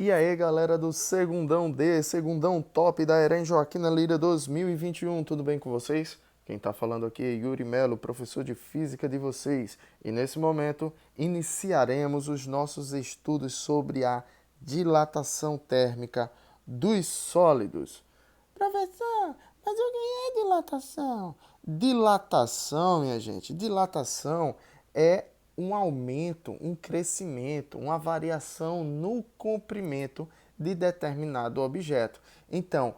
E aí, galera do Segundão D, Segundão Top da Erem Joaquina Lira 2021, tudo bem com vocês? Quem está falando aqui é Yuri Melo, professor de Física de vocês. E nesse momento, iniciaremos os nossos estudos sobre a dilatação térmica dos sólidos. Professor, mas o que é dilatação? Dilatação, minha gente, dilatação é um aumento, um crescimento, uma variação no comprimento de determinado objeto. Então,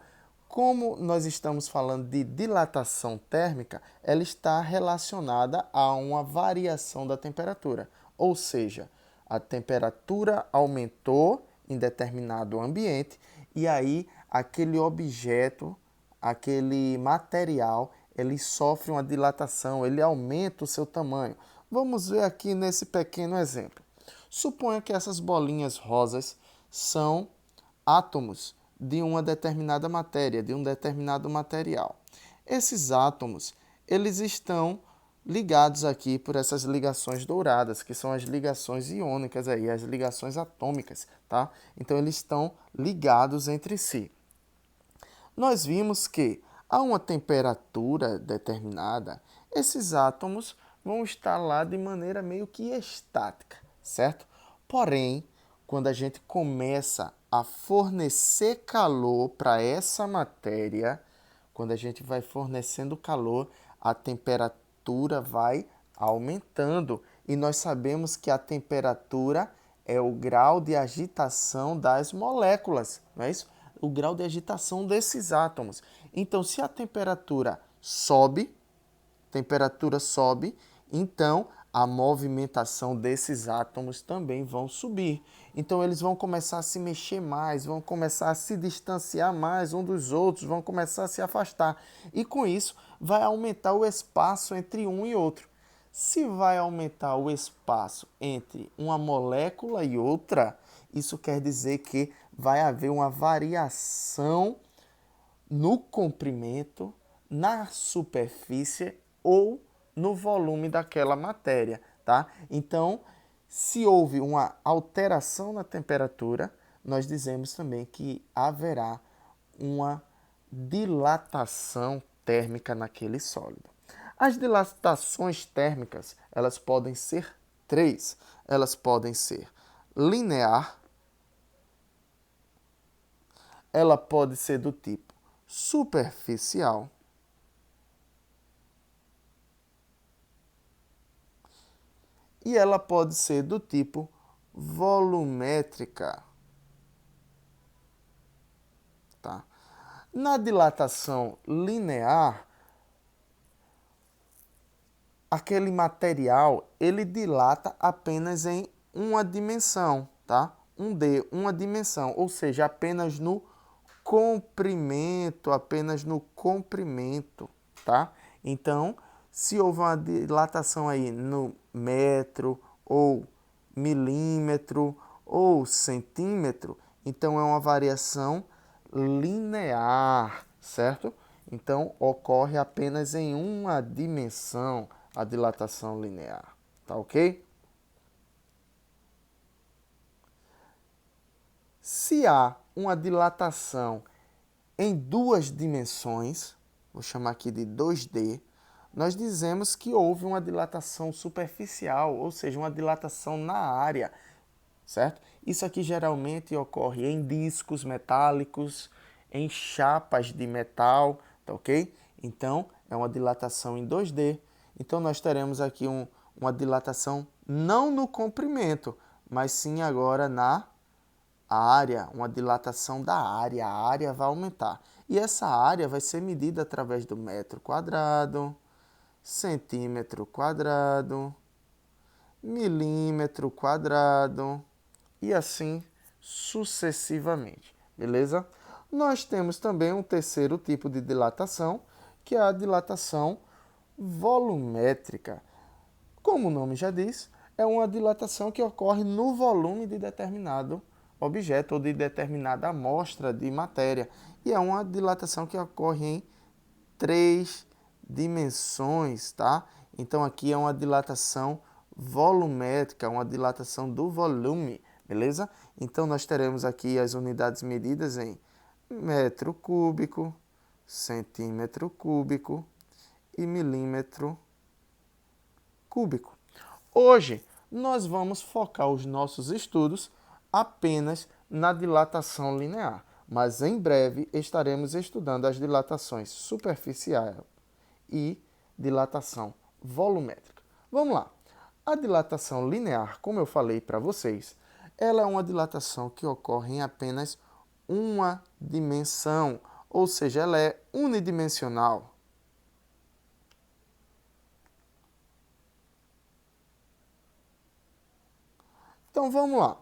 como nós estamos falando de dilatação térmica, ela está relacionada a uma variação da temperatura. Ou seja, a temperatura aumentou em determinado ambiente e aí aquele objeto, aquele material, ele sofre uma dilatação, ele aumenta o seu tamanho. Vamos ver aqui nesse pequeno exemplo. Suponha que essas bolinhas rosas são átomos de uma determinada matéria, de um determinado material. Esses átomos, eles estão ligados aqui por essas ligações douradas, que são as ligações iônicas aí, as ligações atômicas, tá? Então eles estão ligados entre si. Nós vimos que a uma temperatura determinada, esses átomos vão estar lá de maneira meio que estática, certo? Porém, quando a gente começa a fornecer calor para essa matéria, quando a gente vai fornecendo calor, a temperatura vai aumentando. E nós sabemos que a temperatura é o grau de agitação das moléculas, não é isso? O grau de agitação desses átomos. Então, se a temperatura sobe, então a movimentação desses átomos também vão subir. Então eles vão começar a se mexer mais, vão começar a se distanciar mais um dos outros, vão começar a se afastar. E com isso vai aumentar o espaço entre um e outro. Se vai aumentar o espaço entre uma molécula e outra, isso quer dizer que vai haver uma variação no comprimento, na superfície ou no volume daquela matéria, tá? Então, se houve uma alteração na temperatura, nós dizemos também que haverá uma dilatação térmica naquele sólido. As dilatações térmicas, elas podem ser três. Elas podem ser linear, ela pode ser do tipo superficial e ela pode ser do tipo volumétrica. Tá? Na dilatação linear, aquele material ele dilata apenas em uma dimensão, tá? Uma dimensão, ou seja, apenas no comprimento, tá? Então, se houve uma dilatação aí no metro, ou milímetro, ou centímetro, então é uma variação linear, certo? Então, ocorre apenas em uma dimensão a dilatação linear, tá ok? Se há uma dilatação em duas dimensões, vou chamar aqui de 2D, nós dizemos que houve uma dilatação superficial, ou seja, uma dilatação na área, certo? Isso aqui geralmente ocorre em discos metálicos, em chapas de metal, tá ok? Então, é uma dilatação em 2D. Então, nós teremos aqui uma dilatação não no comprimento, mas sim agora na área, uma dilatação da área. A área vai aumentar. E essa área vai ser medida através do metro quadrado, centímetro quadrado, milímetro quadrado e assim sucessivamente, beleza? Nós temos também um terceiro tipo de dilatação, que é a dilatação volumétrica. Como o nome já diz, é uma dilatação que ocorre no volume de determinado objeto ou de determinada amostra de matéria. E é uma dilatação que ocorre em três dimensões, tá? Então aqui é uma dilatação volumétrica, uma dilatação do volume, beleza? Então, nós teremos aqui as unidades medidas em metro cúbico, centímetro cúbico e milímetro cúbico. Hoje, nós vamos focar os nossos estudos apenas na dilatação linear, mas em breve estaremos estudando as dilatações superficiais e dilatação volumétrica. Vamos lá. A dilatação linear, como eu falei para vocês, ela é uma dilatação que ocorre em apenas uma dimensão, ou seja, ela é unidimensional. Então vamos lá.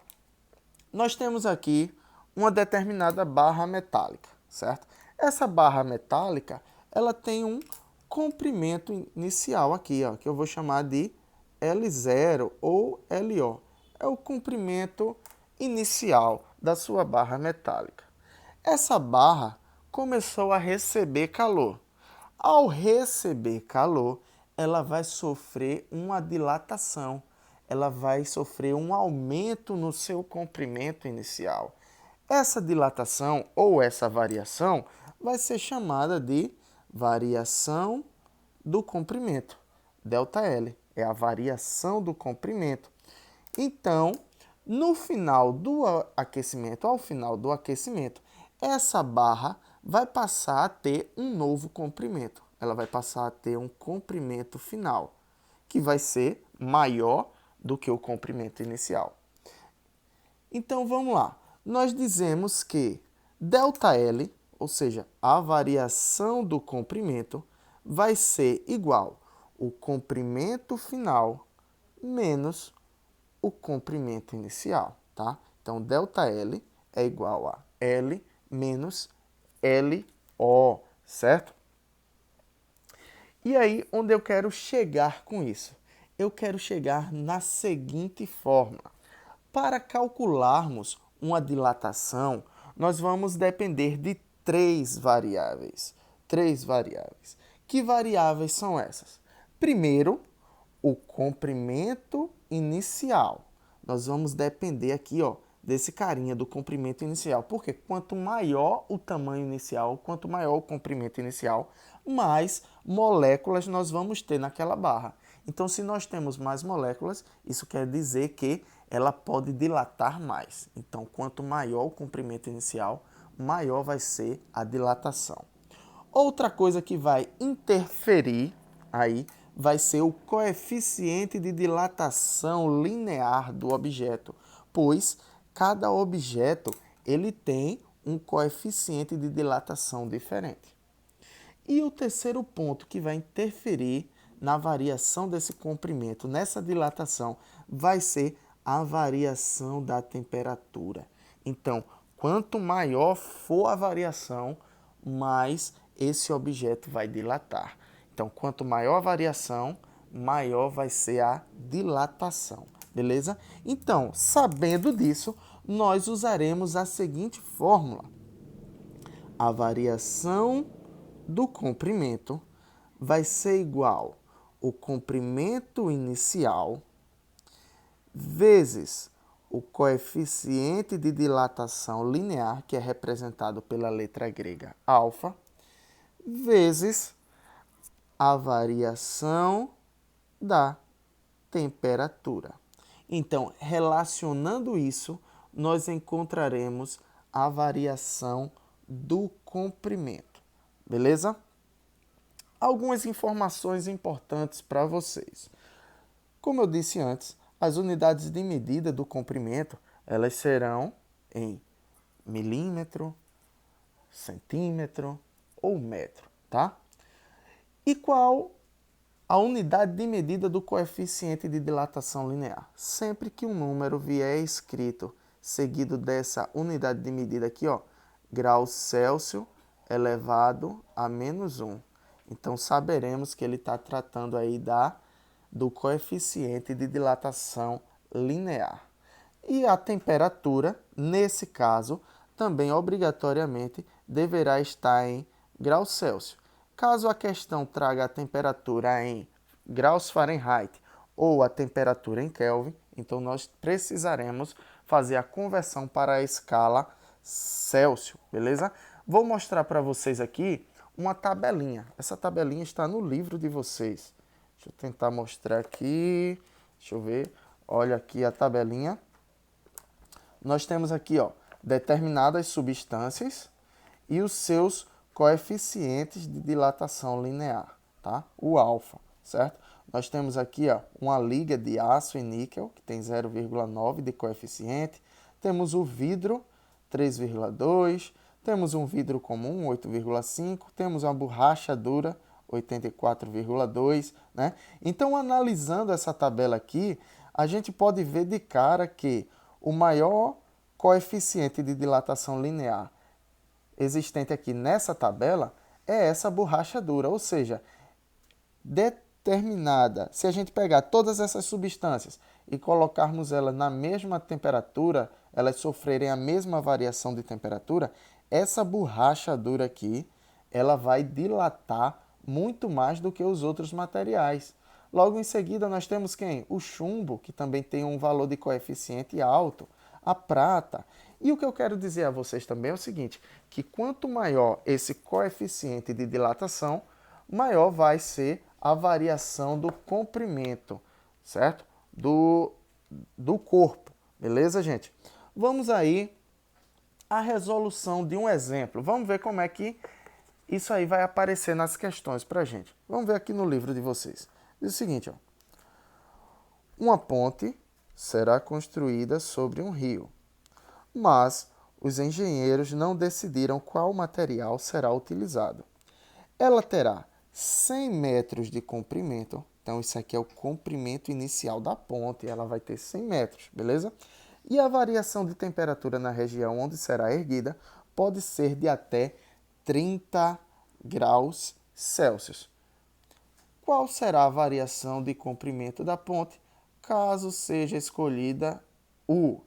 Nós temos aqui uma determinada barra metálica, certo? Essa barra metálica, ela tem um comprimento inicial aqui, ó, que eu vou chamar de L0 ou LO. É o comprimento inicial da sua barra metálica. Essa barra começou a receber calor. Ao receber calor, ela vai sofrer uma dilatação. Ela vai sofrer um aumento no seu comprimento inicial. Essa dilatação ou essa variação vai ser chamada de variação do comprimento. ΔL é a variação do comprimento. Então, no final do aquecimento, ao final do aquecimento, essa barra vai passar a ter um novo comprimento. Ela vai passar a ter um comprimento final, que vai ser maior do que o comprimento inicial. Então, vamos lá. Nós dizemos que ΔL, ou seja, a variação do comprimento, vai ser igual ao comprimento final menos o comprimento inicial, tá? Então, ΔL é igual a L menos LO, certo? E aí, onde eu quero chegar com isso? Eu quero chegar na seguinte fórmula. Para calcularmos uma dilatação, nós vamos depender de três variáveis. Que variáveis são essas? Primeiro, o comprimento inicial. Nós vamos depender aqui, ó, desse carinha do comprimento inicial. Porque quanto maior o tamanho inicial, quanto maior o comprimento inicial, mais moléculas nós vamos ter naquela barra. Então, se nós temos mais moléculas, isso quer dizer que ela pode dilatar mais. Então, quanto maior o comprimento inicial, maior vai ser a dilatação. Outra coisa que vai interferir aí vai ser o coeficiente de dilatação linear do objeto, pois cada objeto ele tem um coeficiente de dilatação diferente. E o terceiro ponto que vai interferir na variação desse comprimento, nessa dilatação, vai ser a variação da temperatura. Então, quanto maior for a variação, mais esse objeto vai dilatar. Então, quanto maior a variação, maior vai ser a dilatação, beleza? Então, sabendo disso, nós usaremos a seguinte fórmula. A variação do comprimento vai ser igual ao comprimento inicial vezes o coeficiente de dilatação linear, que é representado pela letra grega alfa, vezes a variação da temperatura. Então, relacionando isso, nós encontraremos a variação do comprimento. Beleza? Algumas informações importantes para vocês. Como eu disse antes, as unidades de medida do comprimento, elas serão em milímetro, centímetro ou metro, tá? E qual a unidade de medida do coeficiente de dilatação linear? Sempre que um número vier escrito seguido dessa unidade de medida aqui, ó, graus Celsius elevado a -1. Então, saberemos que ele está tratando aí do coeficiente de dilatação linear. E a temperatura, nesse caso, também obrigatoriamente deverá estar em graus Celsius. Caso a questão traga a temperatura em graus Fahrenheit ou a temperatura em Kelvin, então nós precisaremos fazer a conversão para a escala Celsius, beleza? Vou mostrar para vocês aqui uma tabelinha. Essa tabelinha está no livro de vocês. Deixa eu tentar mostrar aqui. Deixa eu ver. Olha aqui a tabelinha. Nós temos aqui, ó, determinadas substâncias e os seus coeficientes de dilatação linear, tá? O alfa, certo? Nós temos aqui, ó, uma liga de aço e níquel, que tem 0,9 de coeficiente. Temos o vidro, 3,2. Temos um vidro comum, 8,5. Temos uma borracha dura, 84,2, né? Então, analisando essa tabela aqui, a gente pode ver de cara que o maior coeficiente de dilatação linear existente aqui nessa tabela é essa borracha dura, ou seja, determinada, se a gente pegar todas essas substâncias e colocarmos elas na mesma temperatura, elas sofrerem a mesma variação de temperatura, essa borracha dura aqui, ela vai dilatar muito mais do que os outros materiais. Logo em seguida nós temos quem? O chumbo, que também tem um valor de coeficiente alto, a prata. E o que eu quero dizer a vocês também é o seguinte, que quanto maior esse coeficiente de dilatação, maior vai ser a variação do comprimento, certo? Do corpo, beleza, gente? Vamos aí à resolução de um exemplo. Vamos ver como é que isso aí vai aparecer nas questões para a gente. Vamos ver aqui no livro de vocês. Diz o seguinte, ó. Uma ponte será construída sobre um rio, mas os engenheiros não decidiram qual material será utilizado. Ela terá 100 metros de comprimento, então isso aqui é o comprimento inicial da ponte, ela vai ter 100 metros, beleza? E a variação de temperatura na região onde será erguida pode ser de até 30 graus Celsius. Qual será a variação de comprimento da ponte caso seja escolhido U?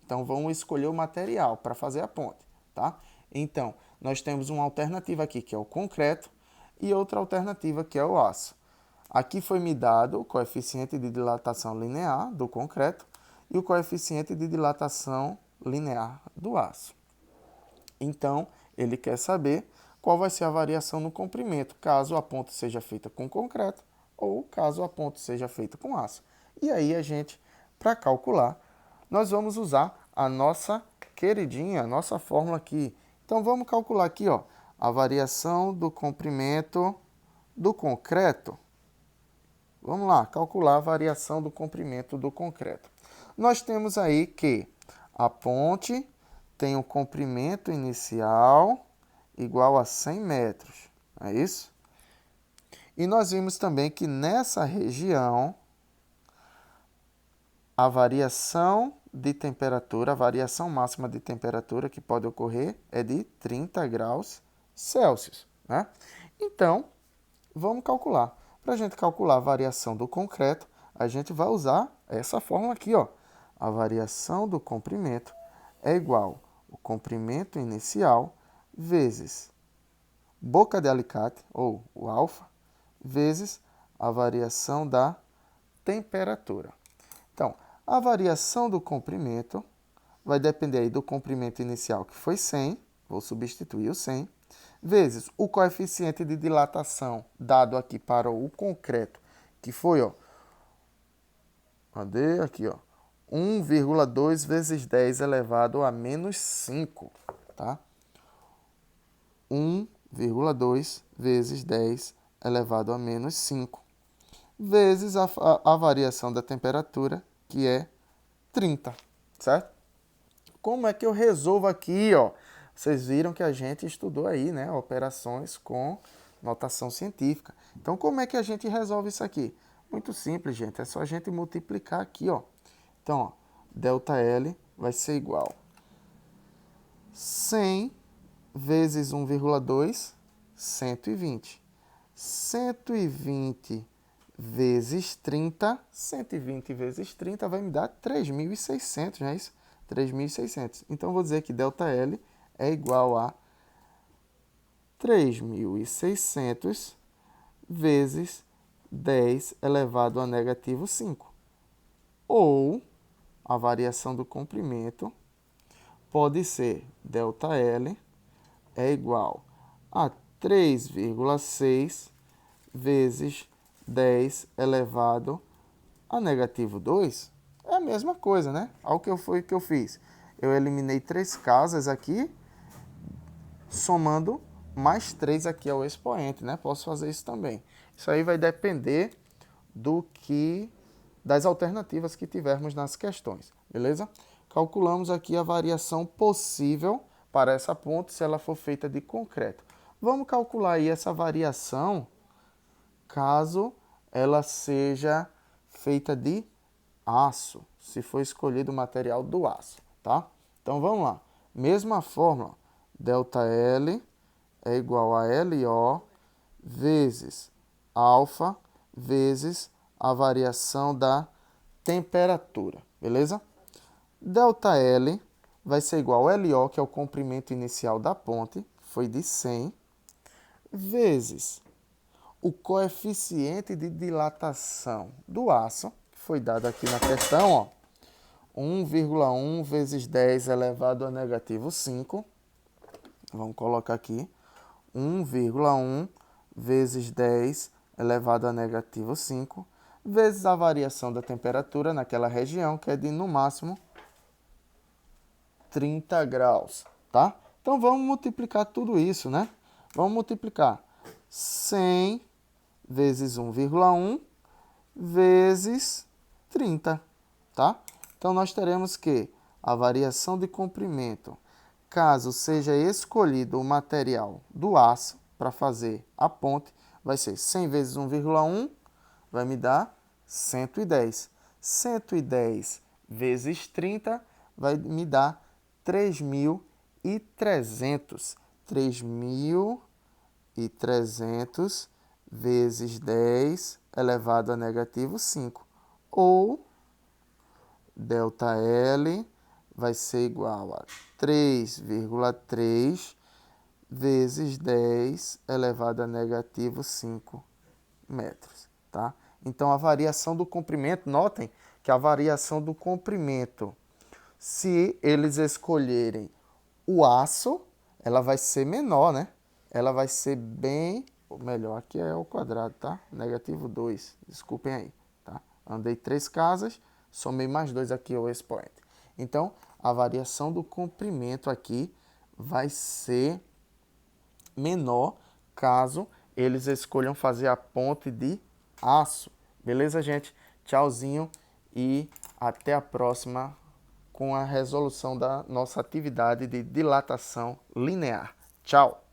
Então, vamos escolher o material para fazer a ponte, tá? Então, nós temos uma alternativa aqui, que é o concreto, e outra alternativa, que é o aço. Aqui foi me dado o coeficiente de dilatação linear do concreto e o coeficiente de dilatação linear do aço. Então, ele quer saber qual vai ser a variação no comprimento, caso a ponte seja feita com concreto ou caso a ponte seja feita com aço. E aí a gente, para calcular, nós vamos usar a nossa queridinha, a nossa fórmula aqui. Então vamos calcular aqui, ó, a variação do comprimento do concreto. Vamos lá, calcular a variação do comprimento do concreto. Nós temos aí que a ponte tem um comprimento inicial igual a 100 metros, é isso? E nós vimos também que nessa região, a variação de temperatura, a variação máxima de temperatura que pode ocorrer é de 30 graus Celsius, né? Então, vamos calcular. Para a gente calcular a variação do concreto, a gente vai usar essa fórmula aqui, ó. A variação do comprimento é igual ao comprimento inicial vezes boca de alicate, ou o alfa, vezes a variação da temperatura. Então, a variação do comprimento vai depender aí do comprimento inicial, que foi 100, vou substituir o 100, vezes o coeficiente de dilatação dado aqui para o concreto, que foi, ó, cadê? Aqui, ó, 1,2 vezes 10 elevado a menos 5, tá? 1,2 vezes 10 elevado a menos 5, vezes a variação da temperatura, que é 30, certo? Como é que eu resolvo aqui, ó? Vocês viram que a gente estudou aí, né, operações com notação científica. Então, como é que a gente resolve isso aqui? Muito simples, gente. É só a gente multiplicar aqui, ó. Então, ó, ΔL vai ser igual 100 vezes 1,2, 120. 120 vezes 30, 120 vezes 30 vai me dar 3.600, não é isso? 3.600. Então, vou dizer que ΔL é igual a 3.600 vezes 10 elevado a negativo 5. Ou, a variação do comprimento pode ser ΔL é igual a 3,6 vezes 10 elevado a negativo 2. É a mesma coisa, né? Olha o que eu fiz. Eu eliminei 3 casas aqui, somando mais 3 aqui ao expoente, né? Posso fazer isso também. Isso aí vai depender das alternativas que tivermos nas questões, beleza? Calculamos aqui a variação possível para essa ponte se ela for feita de concreto. Vamos calcular aí essa variação caso ela seja feita de aço, se for escolhido o material do aço, tá? Então vamos lá. Mesma fórmula, ΔL é igual a LO vezes alfa vezes a variação da temperatura, beleza? ΔL vai ser igual a LO, que é o comprimento inicial da ponte, foi de 100, vezes o coeficiente de dilatação do aço, que foi dado aqui na questão, ó, 1,1 vezes 10 elevado a negativo 5. Vamos colocar aqui 1,1 vezes 10 elevado a negativo 5, vezes a variação da temperatura naquela região, que é de, no máximo, 30 graus, tá? Então, vamos multiplicar tudo isso, né? Vamos multiplicar 100 vezes 1,1 vezes 30, tá? Então, nós teremos que a variação de comprimento, caso seja escolhido o material do aço para fazer a ponte, vai ser 100 vezes 1,1, vai me dar 110. 110 vezes 30 vai me dar 3.300. 3.300 vezes 10 elevado a negativo 5. Ou ΔL vai ser igual a 3,3 vezes 10 elevado a negativo 5 metros, tá? Então, a variação do comprimento, notem que a variação do comprimento, se eles escolherem o aço, ela vai ser menor, né? Ela vai ser bem, ou melhor, aqui é o quadrado, tá? Negativo 2, desculpem aí, tá? Andei 3 casas, somei mais 2 aqui ao expoente. Então, a variação do comprimento aqui vai ser menor caso eles escolham fazer a ponte de aço. Beleza, gente? Tchauzinho e até a próxima com a resolução da nossa atividade de dilatação linear. Tchau!